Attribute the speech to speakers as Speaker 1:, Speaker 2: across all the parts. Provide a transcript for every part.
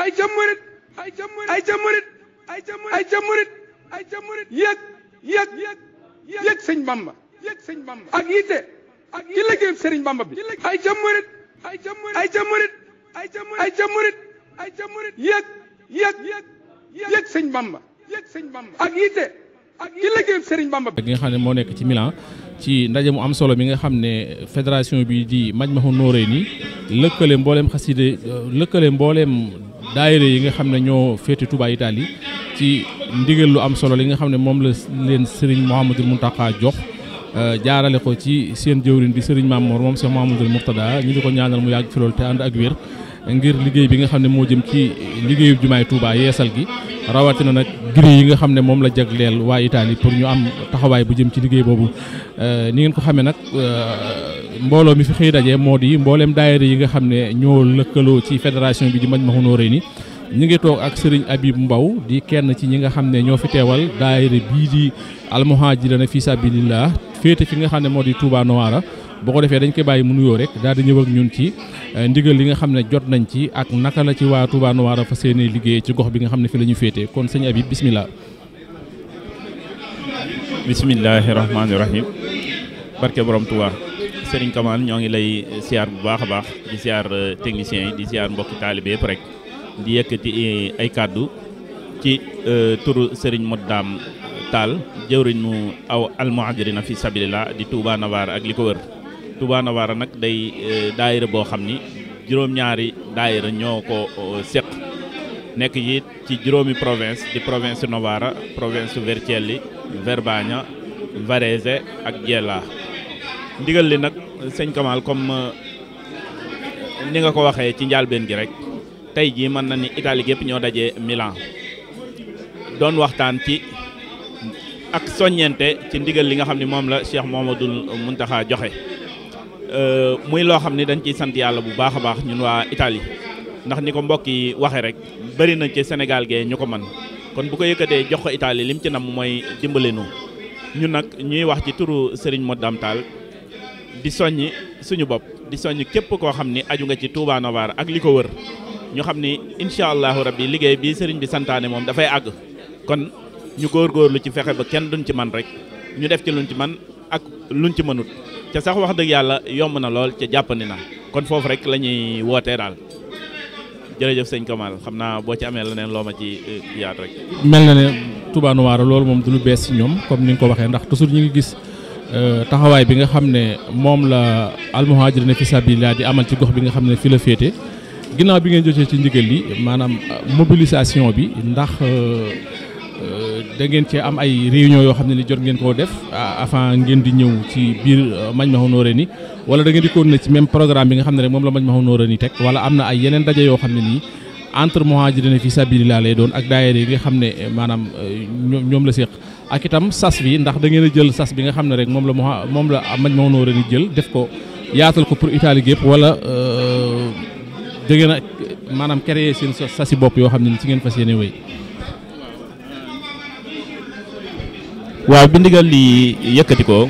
Speaker 1: ay ca murit ay ca murit ay ca murit ay ca murit ay ca murit ay ca murit yëg sëñ Bamba ak yitte ci liggéeyam sëriñ Bamba bi ay ca murit ay ca murit ay ca murit ay ca murit ay ca murit ay ca murit yëg sëñ Bamba ak yitte ci liggéeyam sëriñ Bamba bi
Speaker 2: gi nga xam ne moo nekk ci Milan ci ndaje mu am solo mi nga xam ne fédération bi di Majmahun Nurayni lëkkale mbooleem xaside lëkkale mbooleem daayira yi nga xam ne ñoo féete Touba Italie ci ndigal lu am solo li nga xam ne moom la leen Serigne Mouhamadoul Mountakha jox jaarale ko ci seen jëwriñ di Serigne Mamour moom Cheikh Mouhamadoul Mourtada ñu di ko ñaanal mu yàgg fi loolu te ànd ak wér ngir liggéey bi nga xam ne moo jëm ci liggéeyu jumaay Touba yeesal gi rawatina nag giri yi nga xam ne moom la jagleel waa Italie pour ñu am taxawaay bu jëm ci liggéey boobu ni ngeen ko xamee nag mbooloo mi fi xëy daje moo di mbooleem daayira yi nga xam ne ñoo lëkkaloo ci fédération bi di Majmahun Nurayni ñu ngi toog ak Serigne Abib Mbaw di kenn ci ñi nga xam ne ñoo fi teewal daayira bii di almuhajirina fi sabilillah féete fi nga xam ne moo di Touba Novara boo ko defee dañ koy bàyyi mu nuyoo rek daal di ñëw ak ñun ci ndigal li nga xam ne jot nañ ci ak naka la ci waa Touba Novara fa seeni liggéey ci gox bi nga xam ne fi la ñu féete kon sëñ Abib bismillah.
Speaker 3: bismillahi rahmaani rahim barke borom Touba Serigne Kamal ñoo ngi lay siyaar bu baax a baax di siyaar techniciens yi di siyaar mbokki taalibe yëpp rek di yëkkati ay kàddu ci turu Serigne Modam Tall jëwriñ mu aw almuhajirina fi sabilillah di Touba Novara ak li ko wër Touba Novara nag day daayira boo xam ni juróom-ñaari daayira ñoo ko seq nekk yi ci juróomi province di province Novara province Vercelli Verbania Varese ak Gela ndigal li nag sëñ Kamal comme ni nga ko waxee ci njàlbeen gi rek tey jii mën na ni Italie gépp ñoo dajee Milan doon waxtaan ci ak soññente ci ndigal li nga xam ne moom la Cheikh Mouhamadoul Mountakha joxe muy loo xam ne dañ ciy sant yàlla bu baax a baax ñun waa Italie ndax ni ko mbokk yi waxe rek bëri na ci Sénégal gee ñu ko man kon bu ko yëkkatee jox ko Italie lim ci nam mooy dimbale nu ñun nag ñuy wax ci turu Serigne Modam Tall di soññi suñu bopp di soññ képp koo xam ni aju nga ci Touba Novara ak li ko wër ñu xam ni incha allahu rabbi liggéey bi Serigne bi santaane moom dafay àgg kon ñu góorgóorlu ci fexe ba kenn duñ ci man rek ñu def ci luñ ci man ak luñ ci mënut ca sax wax dëgg yàlla yomb na lool ca jàppandi na kon foofu rek la ñuy wootee daal jërëjëf sëñ Kamal xam naa boo ci amee leneen loo ma ci yaat rek.
Speaker 2: mel na ne Touba Novara loolu moom du lu bees ci ñoom comme ni nga ko waxee ndax toujours ñu ngi gis taxawaay bi nga xam ne moom la almuhajirina fi sabilillah di amal ci gox bi nga xam ne fi la féete ginnaaw bi ngeen jotee ci ndigal li maanaam mobilisation bi ndax. da ngeen cee am ay réunion yoo xam ne ni jot ngeen koo def avant ngeen di ñëw ci biir Majmahun Nurayni wala da ngeen di continuer ci même programme bi nga xam ne rek moom la Majmahun Nurayni teg wala am na ay yeneen daje yoo xam ne nii entre muhajirina fi sabilillah lay doon ak daayira yi nga xam ne maanaam ñoom la séq ak itam sas bi ndax da ngeen a jël sas bi nga xam ne rek moom la Majmahun Nurayni jël def ko yaatal ko pour Italie gépp wala da ngeen a maanaam créer seen sasi bopp yoo xam ne ni ci ngeen fas yéene wéy.
Speaker 3: waaw bi ndigal li yëkkati ko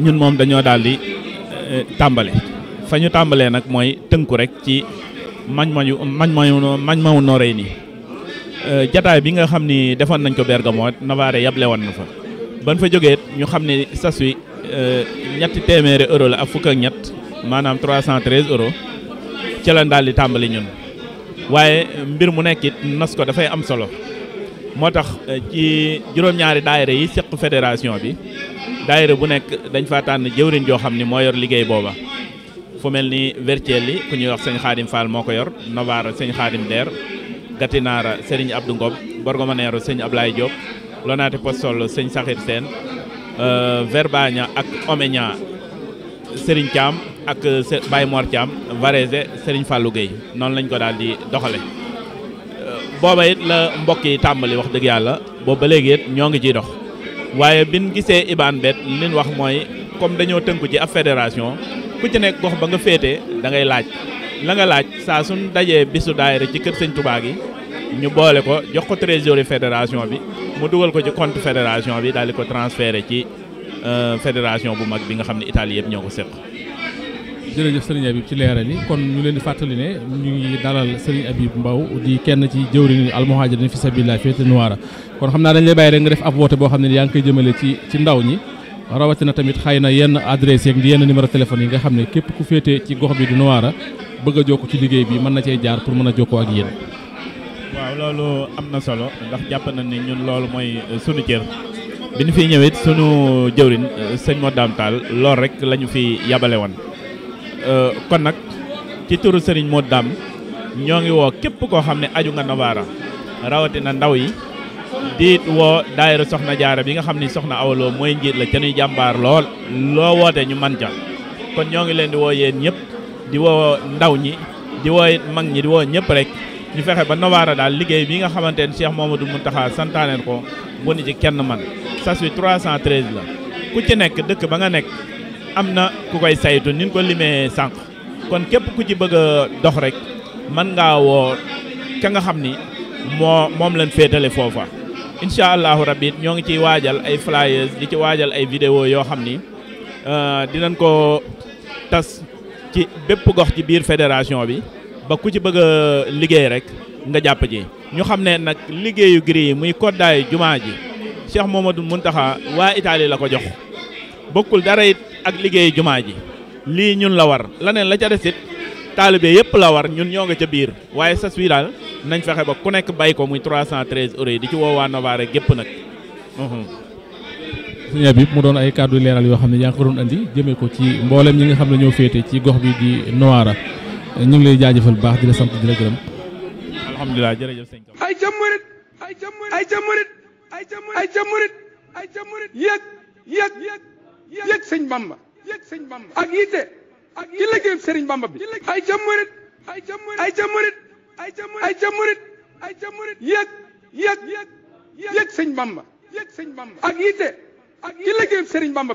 Speaker 3: ñun moom dañoo daal di tàmbale fa ñu tàmbalee nag mooy tënku rek ci Majmahun Nurayni jataay bi nga xam ni defoon nañ ko Bergamo Novara yable woon na fa ban fa jógee ñu xam ne sas wi ñetti téeméeri euro la ak fukk ak ñett maanaam 313 euros ci lañ daal di tàmbali ñun waaye mbir mu nekkit nas ko dafay am solo moo tax ci juróom-ñaari daayira yi seq fédération bi daayira bu nekk dañ fa tànn jëwriñ joo xam ni moo yor liggéey booba fu mel ni Vercelli ku ñuy wax sëñ Xaadim Fall moo ko yor Novara sëñ Xaadim Der Gattinara sëriñ Abdou Ngom Borgomanero sëñ Ablaye Diop Lonate Postol sëñ Sakhir Sène Verbania ak Omegna sëriñ Thiam ak Baye Mor Thiam Varese sëriñ Fallou Gueye noonu lañ ko daal di doxale booba it la mbokk yi tàmbali wax dëgg yàlla boobu ba léegi it ñoo ngi ciy dox waaye bin gisee IBAN bet li ñu wax mooy comme dañoo tënku ci ab fédération ku ci nekk gox ba nga féete da ngay laaj la nga laaj saa suñ dajee bisu daayira ci kër sëñ Touba gi ñu boole ko jox ko trésorier fédération bi mu dugal ko ci compte fédération bi daal di ko transféré ci fédération bu mag bi nga xam ne Italie yëpp ñoo ko séq
Speaker 2: jërëjëf Serigne Habib ci leeral yi kon ñu leen di fàttali ne ñu ngi dalal Serigne Habib Mbow di kenn ci jëwriñu almuhajirin fi sabilillah féete Nouara kon xam naa dañ lay bàyyi rek nga def ab woote boo xam ne yaa ngi koy jëmale ci ndaw ñi rawatina tamit xëy na yenn adresse yeeg yenn numéro téléphone yi nga xam ne képp ku féete ci gox bi di Nouara bëgg a jokk ci liggéey bi mën na cee jaar pour mën a jokkoo ak yéen.
Speaker 3: waaw loolu am na solo ndax jàpp na ni ñun loolu mooy sunu cër bi ñu fiy ñëwit sunu jëwriñ sëñ Modou Dame Tall loolu rek la ñu fi yabale woon kon nag ci turu sëriñ Modou Dame ñoo ngi woo képp koo xam ne aju nga Novara rawatina ndaw yi di woo daayira Soxna Jaara bi nga xam ni Soxna Awaloo mooy njiit la ca nuy jàmbaar lool loo woote ñu man ca kon ñoo ngi leen di woo yéen ñëpp di woo ndaw ñi di woo mag ñi di woo ñëpp rek ñu fexe ba Novara daal liggéey bi nga xamante ne Cheikh Mamadou Mountakha santaaneen ko bu ni ci kenn man sas wi 313 la ku ci nekk dëkk ba nga nekk am na ku koy saytu ni ñu ko limee sànq kon képp ku ci bëgg a dox rek mën ngaa woo ka nga xam ni moom lañ féetale foofa incha allahu rabbi ñoo ngi ciy waajal ay flyers di ci waajal ay vidéo yoo xam ni dinañ ko tas ci bépp gox ci biir fédération bi ba ku ci bëgg a liggéey rek nga jàpp ji ñu xam ne nag liggéeyu gris yi muy koddaayu jumaa ji Cheikh Mamadou Mountakha waa Italie la ko jox bokkul dara it ak liggéeyu jumaa ji lii ñun la war laneen la ca des it taalibe yëpp la war ñun ñoo nga ca biir waaye sas wi daal nañ fexe ba ku nekk bay ko muy 313 euros yi di ci woowaa Novara gépp nag.
Speaker 2: Sëñ Habib mu doon ay kàddu leeral yoo xam ne yaa ngi ko doon andi jëmee ko ci mboolem ñi nga xam ne ñoo féete ci gox bi di Nouara ñu ngi lay jaajëfal bu baax di la sant di la gërëm.
Speaker 3: alhamdulilah jërëjëf sëñ Kam.
Speaker 1: ay ca murit ay ca murit ay ca murit ay ca murit ay ca murit yëg sëñ Bamba ak yitte ci liggéeyam Sëriñ Bamba bi ay ca murit ay ca murit ay ca murit ay ca murit ay ca murit yëg sëñ Bamba ak yitte ci liggéeyam Sëriñ Bamba bi